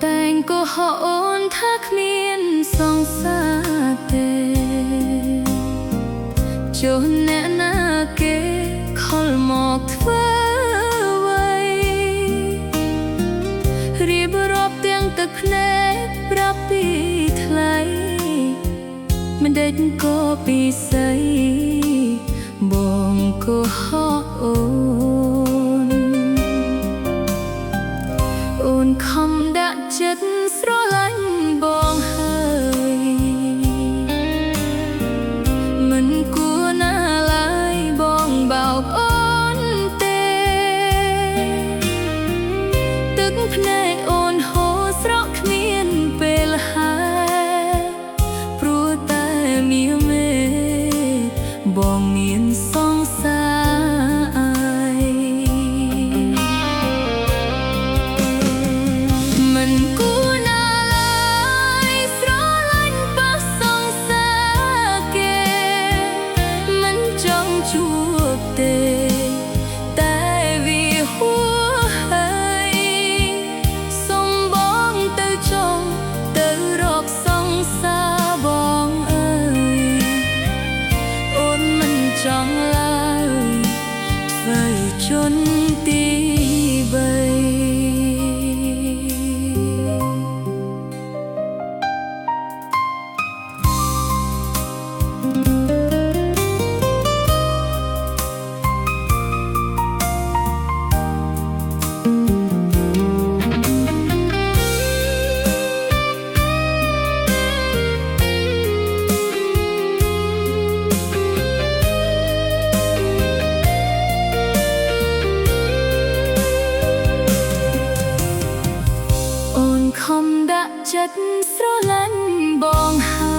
តែងក៏ហៅអូនថាគ្មានសង្សារទេចុះអ្នកណាគេខលមកធ្វើអ្វីរៀបរាប់ទាំងទឹកភ្នែកប្រាប់ពីថ្លៃមិនដេចក៏ពីស្អីបងក៏ហៅអូនខំដាក់ចិត្តស្រឡាញ់បងហើយមិនគួរណាឡើយបងបោកអូនទេទឹកភ្នែកអូនហូរស្រក់គ្មានពេលហើយព្រោះតែមានមេបងមានសង្សារមិនគួរណាឡើយស្រឡាញ់ប៉ះសង្សារគេមិនចង់ជួបទេតែវាហួហើយសុំបងទៅចង់ទៅរកសង្សារបងអើយអូនមិនចង់ឡើយធ្វើជន់ទីខំដាក់ចិត្តស្រឡាញ់បងហើ